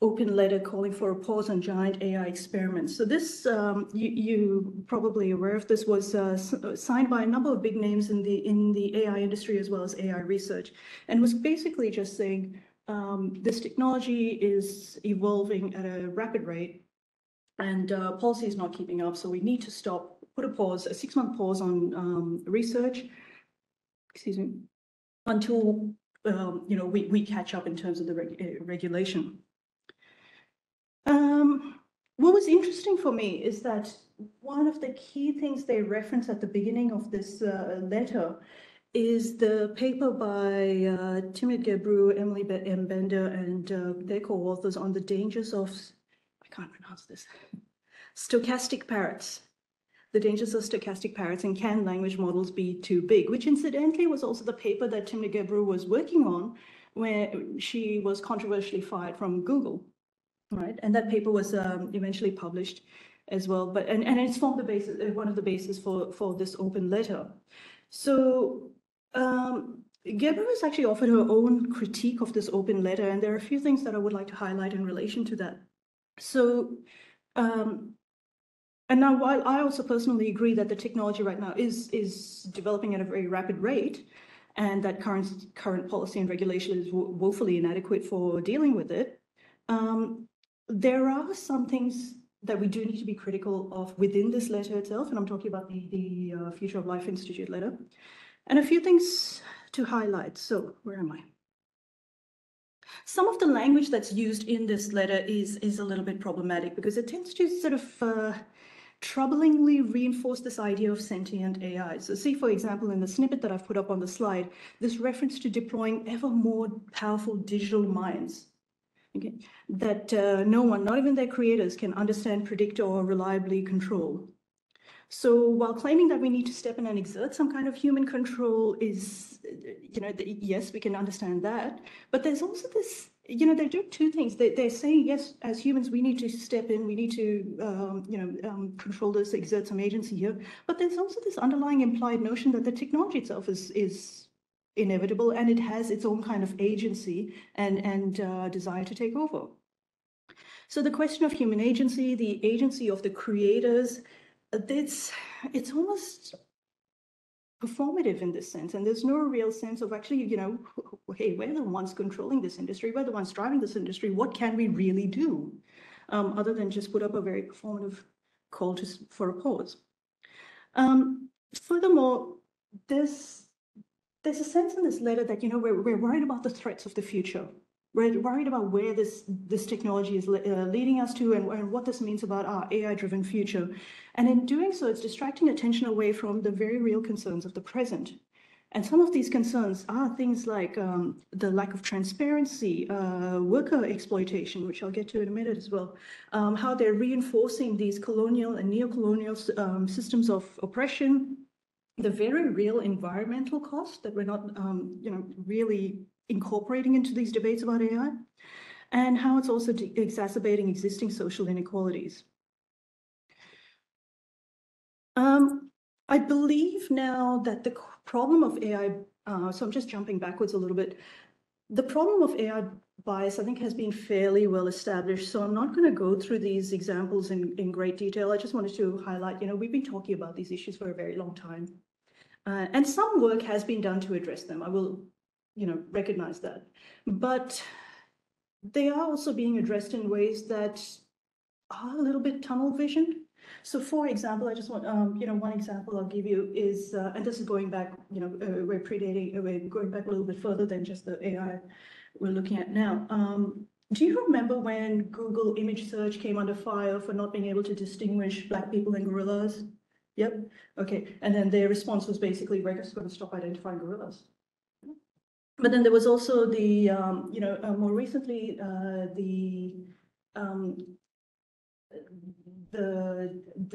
open letter calling for a pause on giant AI experiments. So this, you probably aware of this, was signed by a number of big names in the AI industry as well as AI research, and was basically just saying this technology is evolving at a rapid rate, and policy is not keeping up. So we need to stop, put a pause, a 6-month pause on research, excuse me, until we catch up in terms of the regulation. What was interesting for me is that one of the key things they reference at the beginning of this letter is the paper by Timid Gebru, Emily M. Bender, and their co-authors on the dangers of, I can't pronounce this, stochastic parrots. The dangers of stochastic parrots, and can language models be too big, which incidentally was also the paper that Timid Gebru was working on where she was controversially fired from Google. Right, and that paper was eventually published as well, but and it's formed the basis, one of the bases for this open letter. So Gebru has actually offered her own critique of this open letter, and there are a few things that I would like to highlight in relation to that. So, and now while I also personally agree that the technology right now is developing at a very rapid rate, and that current policy and regulation is woefully inadequate for dealing with it. There are some things that we do need to be critical of within this letter itself, and I'm talking about the Future of Life Institute letter, and a few things to highlight. So where am I? Some of the language that's used in this letter is a little bit problematic because it tends to sort of troublingly reinforce this idea of sentient AI. So see, for example, in the snippet that I've put up on the slide, this reference to deploying ever more powerful digital minds. Okay, that no one, not even their creators, can understand, predict, or reliably control. So while claiming that we need to step in and exert some kind of human control is, yes, we can understand that, but there's also this, they're doing two things. They're saying, yes, as humans, we need to step in, we need to, control this, exert some agency here, but there's also this underlying implied notion that the technology itself is inevitable, and it has its own kind of agency and desire to take over. So the question of human agency, the agency of the creators, it's almost performative in this sense, and there's no real sense of actually, hey, we're the ones controlling this industry, we're the ones driving this industry, what can we really do, other than just put up a very performative call for a pause. Furthermore, there's a sense in this letter that, we're worried about the threats of the future. We're worried about where this technology is leading us to and what this means about our AI-driven future. And in doing so, it's distracting attention away from the very real concerns of the present. And some of these concerns are things like the lack of transparency, worker exploitation, which I'll get to in a minute as well, how they're reinforcing these colonial and neo-colonial systems of oppression, the very real environmental cost that we're not, really incorporating into these debates about AI, and how it's also exacerbating existing social inequalities. I believe now that the problem of AI, so I'm just jumping backwards a little bit, the problem of AI bias, I think, has been fairly well established, so I'm not going to go through these examples in great detail. I just wanted to highlight, we've been talking about these issues for a very long time. And some work has been done to address them. I will, recognize that. But they are also being addressed in ways that are a little bit tunnel vision. So for example, I just want, one example I'll give you is, and this is going back, we're going back a little bit further than just the AI we're looking at now. Do you remember when Google image search came under fire for not being able to distinguish Black people and gorillas? Yep. Okay. And then their response was basically, we're just going to stop identifying gorillas. But then there was also the, more recently, the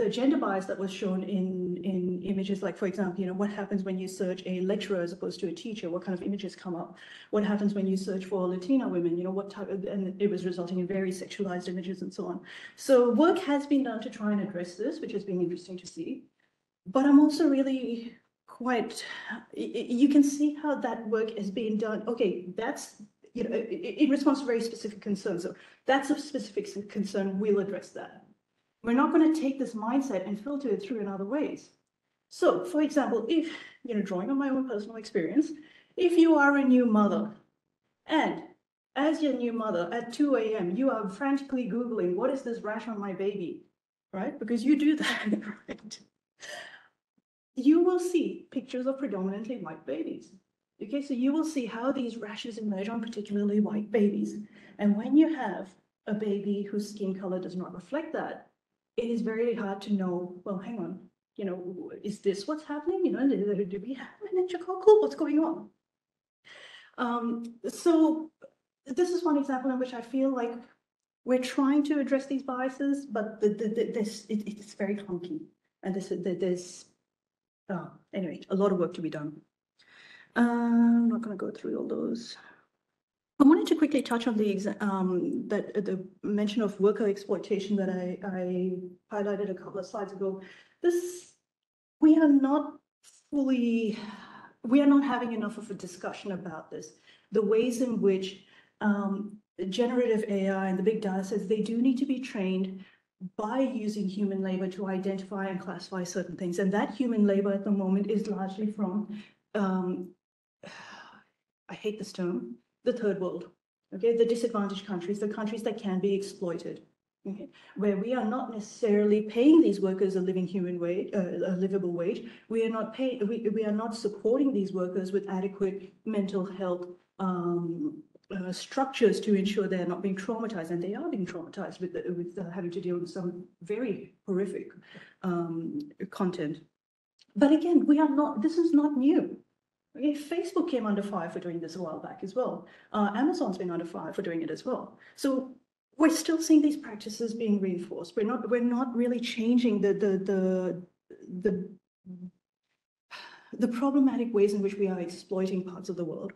gender bias that was shown in images, like, for example, what happens when you search a lecturer as opposed to a teacher? What kind of images come up? What happens when you search for Latina women? What type of, and it was resulting in very sexualized images and so on. So work has been done to try and address this, which has been interesting to see. But I'm also really quite, you can see how that work is being done. Okay, that's, in response to very specific concerns. So that's a specific concern, we'll address that. We're not going to take this mindset and filter it through in other ways. So, for example, if, drawing on my own personal experience, if you are a new mother, and as your new mother at 2 a.m., you are frantically Googling, what is this rash on my baby? right? Because you do that, right? You will see pictures of predominantly white babies. Okay, so you will see how these rashes emerge on particularly white babies. And when you have a baby whose skin color does not reflect that, it is very hard to know, well, hang on, is this what's happening? Do we have meningococcal? What's going on? So this is one example in which I feel like we're trying to address these biases, but it's very clunky. And there's anyway, a lot of work to be done. I'm not going to go through all those. I wanted to quickly touch on the mention of worker exploitation that I highlighted a couple of slides ago. We are not having enough of a discussion about this. The ways in which generative AI and the big data sets, they do need to be trained by using human labor to identify and classify certain things. And that human labor at the moment is largely from, I hate this term, the third world, okay? The disadvantaged countries, the countries that can be exploited, okay? Where we are not necessarily paying these workers a living human wage, a livable wage. We are not supporting these workers with adequate mental health structures to ensure they're not being traumatized, and they are being traumatized with having to deal with some very horrific content. But again, this is not new. Okay, Facebook came under fire for doing this a while back as well. Amazon's been under fire for doing it as well. So we're still seeing these practices being reinforced. We're not really changing the problematic ways in which we are exploiting parts of the world.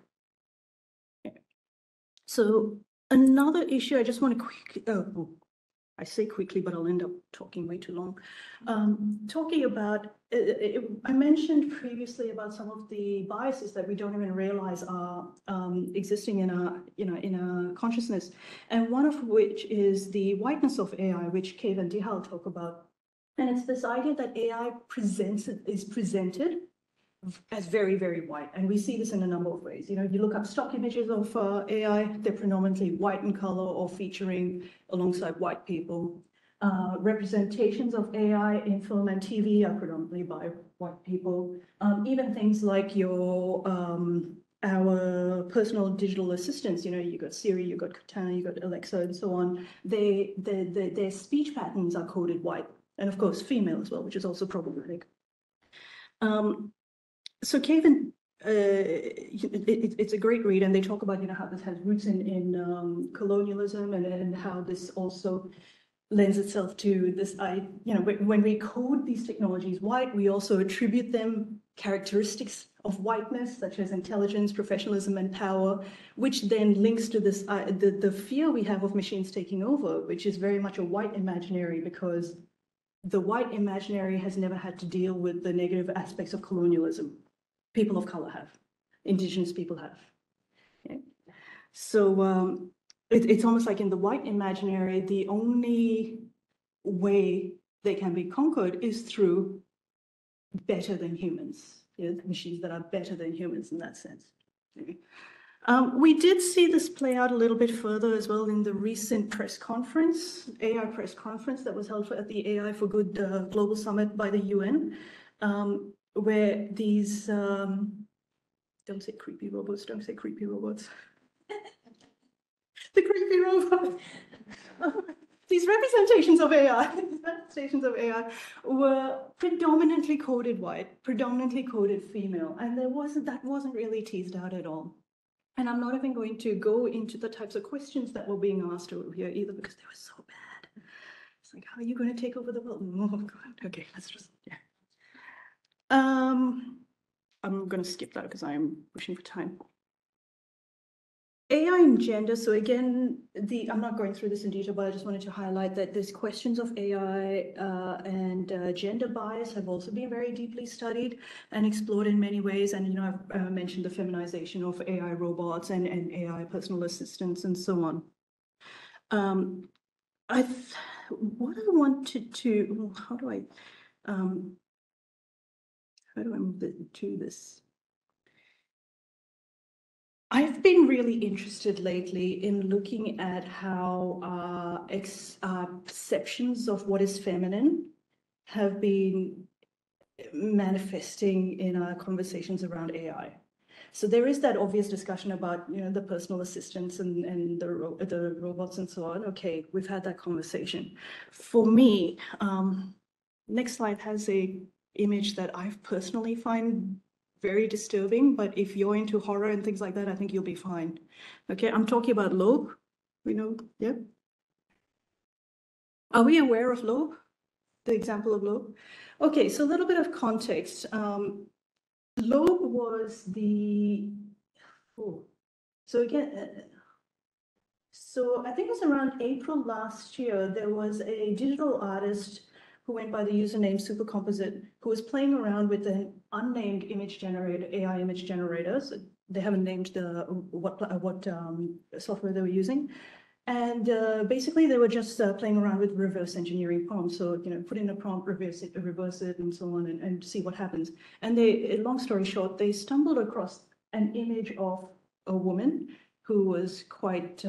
So another issue I just want to I say quickly, but I'll end up talking way too long. Talking about, I mentioned previously about some of the biases that we don't even realize are existing in our consciousness, and one of which is the whiteness of AI, which Kai-Ti Kao talk about, and it's this idea that AI is presented as very, very white. And we see this in a number of ways. If you look up stock images of AI, they're predominantly white in color or featuring alongside white people. Representations of AI in film and TV are predominantly by white people. Even things like our personal digital assistants, you got Siri, you got Cortana, you got Alexa, and so on. Their speech patterns are coded white, and of course female as well, which is also problematic. So Kaven, it's a great read, and they talk about how this has roots in colonialism, and how this also lends itself to this. When we code these technologies white, we also attribute them characteristics of whiteness, such as intelligence, professionalism, and power, which then links to this the fear we have of machines taking over, which is very much a white imaginary, because the white imaginary has never had to deal with the negative aspects of colonialism. People of color have, indigenous people have. Okay? So it's almost like in the white imaginary, the only way they can be conquered is through better than humans, machines that are better than humans in that sense. Okay? We did see this play out a little bit further as well in the recent press conference, AI press conference that was held at the AI for Good Global Summit by the UN, where these, don't say creepy robots, don't say creepy robots. The creepy robot. These representations of AI were predominantly coded white, predominantly coded female, and that wasn't really teased out at all. And I'm not even going to go into the types of questions that were being asked over here either, because they were so bad. It's like, how are you going to take over the world? Oh, God. Okay, let's just, yeah. I'm going to skip that because I am pushing for time. AI and gender. So again, I'm not going through this in detail, but I just wanted to highlight that these questions of AI and gender bias have also been very deeply studied and explored in many ways. And, I've mentioned the feminization of AI robots and AI personal assistants and so on. What I wanted to, how do I move to this? I've been really interested lately in looking at how perceptions of what is feminine have been manifesting in our conversations around AI. So there is that obvious discussion about, the personal assistants and the robots and so on. Okay, we've had that conversation. For me, next slide has a image that I personally find very disturbing, but if you're into horror and things like that, I think you'll be fine. Okay, I'm talking about Loeb. We know, yeah. Are we aware of Loeb? The example of Loeb? Okay, so a little bit of context. Loeb was so again, so I think it was around April last year, there was a digital artist who went by the username Supercomposite, who was playing around with an unnamed image generator, AI image generators. They haven't named what software they were using. And basically, they were just playing around with reverse engineering prompts. So, put in a prompt, reverse it, and so on, and see what happens. And long story short, they stumbled across an image of a woman who was quite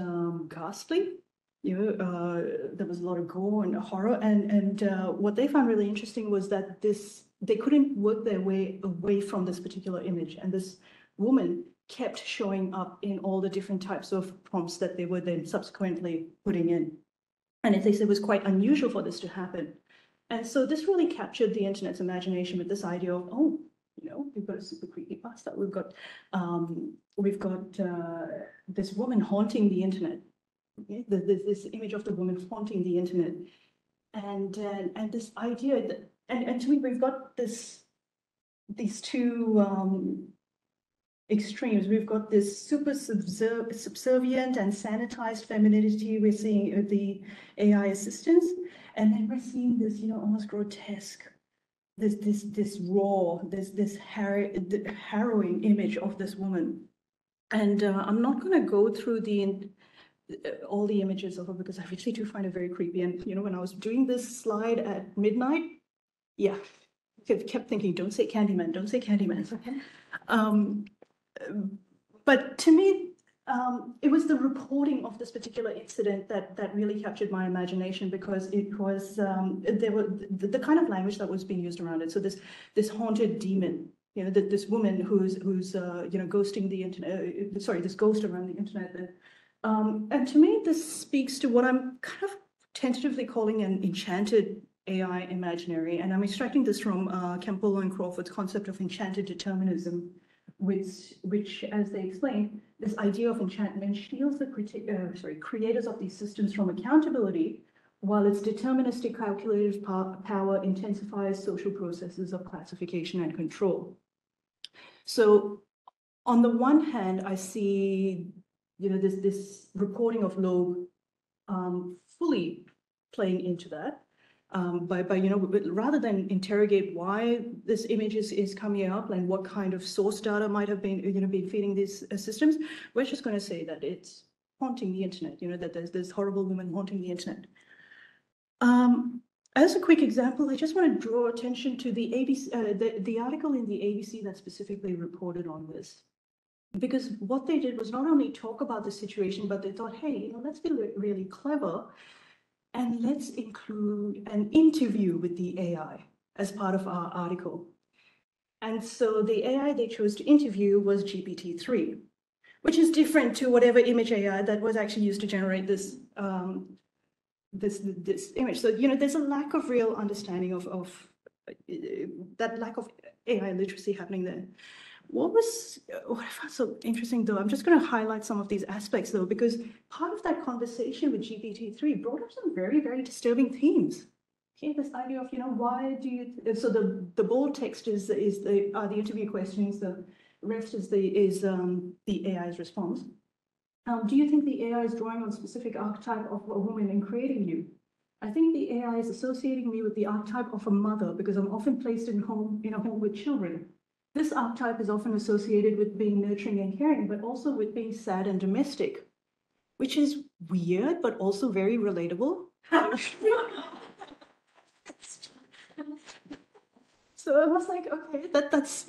ghastly. There was a lot of gore and horror. And what they found really interesting was that they couldn't work their way away from this particular image. And this woman kept showing up in all the different types of prompts that they were then subsequently putting in. And they said it was quite unusual for this to happen. And so this really captured the internet's imagination with this idea of, we've got a super creepy pasta. We've got this woman haunting the internet. Okay? This image of the woman haunting the internet. And this idea that, and to me, we've got these two extremes. We've got this super subservient and sanitized femininity we're seeing with the AI assistants, and then we're seeing this, almost grotesque, this raw, this harrowing image of this woman. And I'm not going to go through all the images of her because I really do find it very creepy. And when I was doing this slide at midnight, yeah, I kept thinking, don't say Candyman, don't say Candyman. But to me, it was the reporting of this particular incident that really captured my imagination, because it was there were the kind of language that was being used around it. So this haunted demon, this woman who's ghosting the internet. Sorry, this ghost around the internet. And to me, this speaks to what I'm kind of tentatively calling an enchanted AI imaginary, and I'm extracting this from Campbell and Crawford's concept of enchanted determinism, which, as they explain, this idea of enchantment shields the creators of these systems from accountability, while its deterministic calculative power intensifies social processes of classification and control. So, on the one hand, I see, this reporting of Loeb fully playing into that. Rather than interrogate why this image is coming up and what kind of source data might have been, been feeding these systems, we're just going to say that it's haunting the internet, that there's this horrible woman haunting the internet. As a quick example, I just want to draw attention to the ABC, the article in the ABC that specifically reported on this. Because what they did was not only talk about the situation, but they thought, hey, let's be really clever, and let's include an interview with the AI as part of our article. And so the AI they chose to interview was GPT-3, which is different to whatever image AI that was actually used to generate this this image. So, there's a lack of real understanding of that lack of AI literacy happening there. What I found so interesting, though, I'm just going to highlight some of these aspects, though, because part of that conversation with GPT-3 brought up some very, very disturbing themes. Okay, this idea of, why do you, so the bold text are the interview questions, the rest is the AI's response. Do you think the AI is drawing on a specific archetype of a woman in creating you? I think the AI is associating me with the archetype of a mother because I'm often placed in a home with children. This archetype is often associated with being nurturing and caring, but also with being sad and domestic, which is weird, but also very relatable. So I was like, okay, that's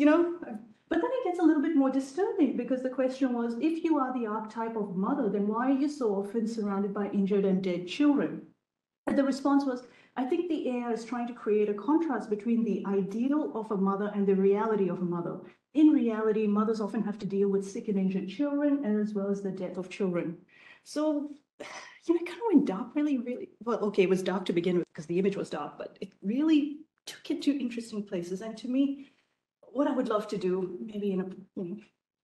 But then it gets a little bit more disturbing because the question was, if you are the archetype of mother, then why are you so often surrounded by injured and dead children? And the response was, I think the AI is trying to create a contrast between the ideal of a mother and the reality of a mother. In reality, mothers often have to deal with sick and injured children, and as well as the death of children. So, you know, it kind of went dark really, well, okay, it was dark to begin with because the image was dark, but it really took it to interesting places. And to me, what I would love to do, maybe in a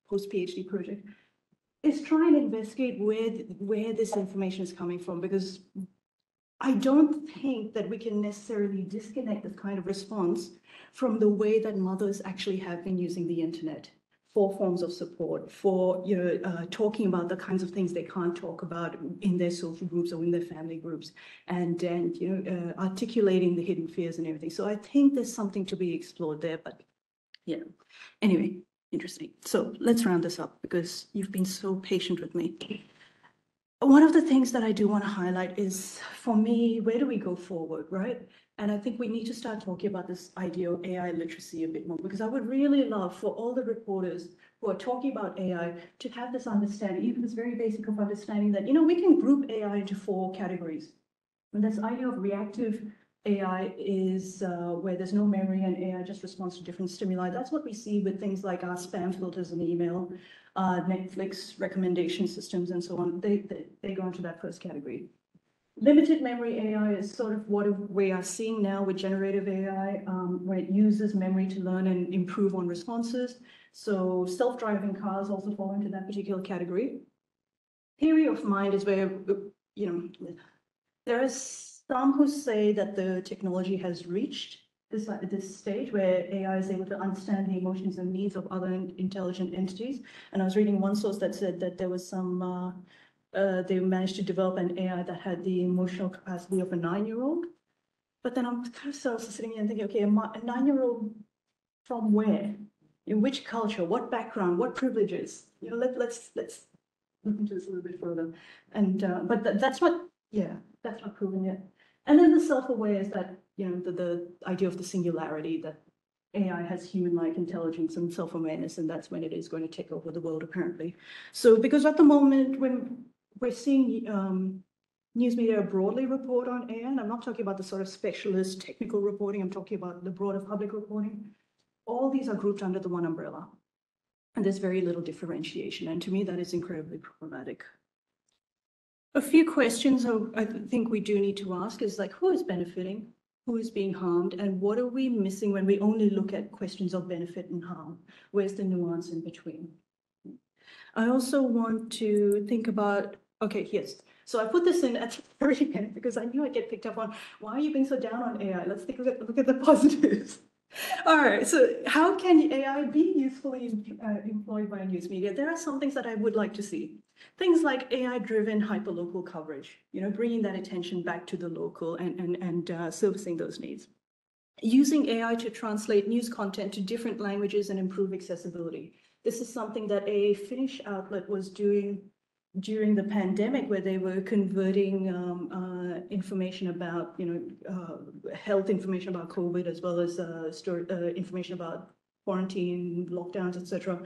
post-PhD project, is try and investigate where this information is coming from, because I don't think that we can necessarily disconnect this kind of response from the way that mothers actually have been using the internet for forms of support, for talking about the kinds of things they can't talk about in their social groups or in their family groups, and articulating the hidden fears and everything. So I think there's something to be explored there, but yeah. Anyway, interesting. So let's round this up because you've been so patient with me. One of the things that I do want to highlight is, for me, where do we go forward, right? And I think we need to start talking about this idea of AI literacy a bit more, because I would really love for all the reporters who are talking about AI to have this understanding, even this very basic of understanding that, we can group AI into 4 categories. And this idea of reactive AI is where there's no memory and AI just responds to different stimuli. That's what we see with things like our spam filters in email, Netflix recommendation systems, and so on. They go into that first category. Limited memory AI is sort of what we are seeing now with generative AI, where it uses memory to learn and improve on responses. So self-driving cars also fall into that particular category. Theory of mind is where, there is some who say that the technology has reached this stage where AI is able to understand the emotions and needs of other intelligent entities. And I was reading one source that said that there was some, they managed to develop an AI that had the emotional capacity of a 9-year-old. But then I'm kind of also sitting here and thinking, okay, a 9-year-old from where? In which culture? What background? What privileges? Let's look into this a little bit further. And but that's not, that's not proven yet. And then the self-aware is that, the idea of the singularity, that AI has human-like intelligence and self-awareness, and that's when it is going to take over the world, apparently. So, because at the moment, when we're seeing news media broadly report on AI, and I'm not talking about the sort of specialist technical reporting, I'm talking about the broader public reporting, all these are grouped under the one umbrella. And there's very little differentiation. And to me, that is incredibly problematic. A few questions I think we do need to ask is like, who is benefiting? Who is being harmed? And what are we missing when we only look at questions of benefit and harm? Where's the nuance in between? I also want to think about, okay, yes. So I put this in at the very end because I knew I'd get picked up on, why are you being so down on AI? Let's look at the positives. All right, so how can AI be usefully employed by news media? There are some things that I would like to see. Things like AI-driven hyperlocal coverage, bringing that attention back to the local and servicing those needs. Using AI to translate news content to different languages and improve accessibility. This is something that a Finnish outlet was doing during the pandemic, where they were converting information about, health information about COVID, as well as information about quarantine, lockdowns, etc.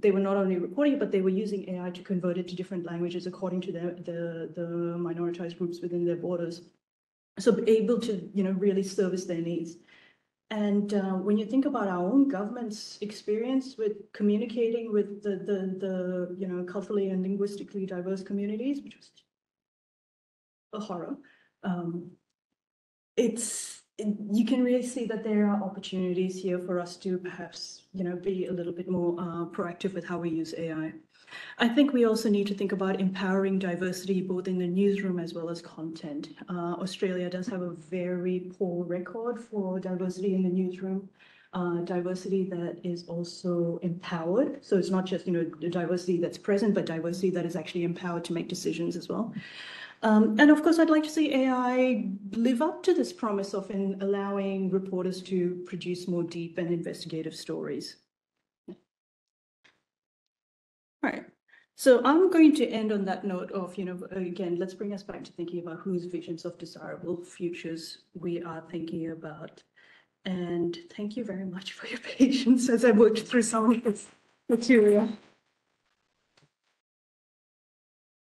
They were not only reporting it, but they were using AI to convert it to different languages according to the minoritized groups within their borders. So able to, really service their needs. And when you think about our own government's experience with communicating with the culturally and linguistically diverse communities, which was a horror, you can really see that there are opportunities here for us to perhaps, be a little bit more proactive with how we use AI. I think we also need to think about empowering diversity, both in the newsroom as well as content. Australia does have a very poor record for diversity in the newsroom, diversity that is also empowered. So it's not just, the diversity that's present, but diversity that is actually empowered to make decisions as well. And of course, I'd like to see AI live up to this promise of allowing reporters to produce more deep and investigative stories. All right. So I'm going to end on that note of, again, let's bring us back to thinking about whose visions of desirable futures we are thinking about. And thank you very much for your patience as I worked through some of this material.